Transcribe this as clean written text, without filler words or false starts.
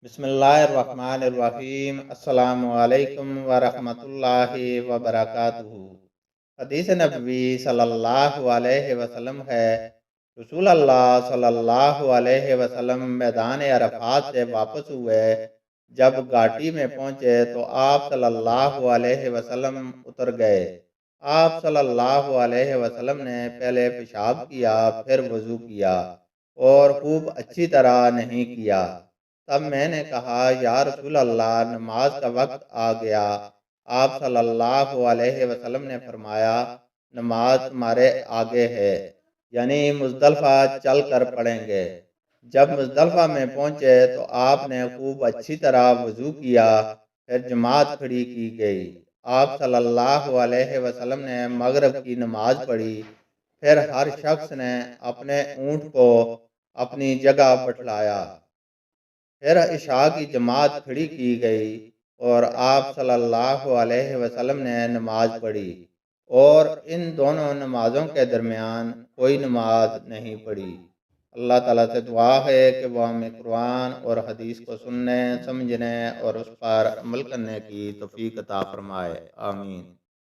बिस्मिल्लाहिर्रहमानिर्रहीम। अस्सलामु अलैकुम वरहमतुल्लाहि वबरकातुहू। हदीस नबवी सल्लल्लाहु अलैहि वसल्लम है, रसूल अल्लाह सल्लल्लाहु अलैहि वसल्लम मैदान अरफात से वापस हुए। जब घाटी में पहुंचे तो आप सल्लल्लाहु अलैहि वसल्लम उतर गए। आप सल्लल्लाहु अलैहि वसल्लम ने पहले पेशाब किया, फिर वज़ू किया और खूब अच्छी तरह नहीं किया। तब मैंने कहा, या रसूल अल्लाह, नमाज का वक्त आ गया। आप सल्लल्लाहु अलैहि वसल्लम ने फरमाया, नमाज तुम्हारे आगे है, यानी मुज़दलिफा चल कर पढ़ेंगे। जब मुज़दलिफा में पहुंचे तो आपने खूब अच्छी तरह वज़ू किया, फिर जमात खड़ी की गई। आप सल्लल्लाहु अलैहि वसल्लम ने मगरिब की नमाज पढ़ी। फिर हर शख्स ने अपने ऊँट को अपनी जगह बैठाया। फिर इशा की जमात खड़ी की गई और आप सल्लल्लाहु अलैहि वसल्लम ने नमाज पढ़ी और इन दोनों नमाजों के दरमियान कोई नमाज नहीं पढ़ी। अल्लाह ताला से दुआ है कि वह हमें कुरान और हदीस को सुनने, समझने और उस पर अमल करने की तौफीक अता फरमाए। आमीन।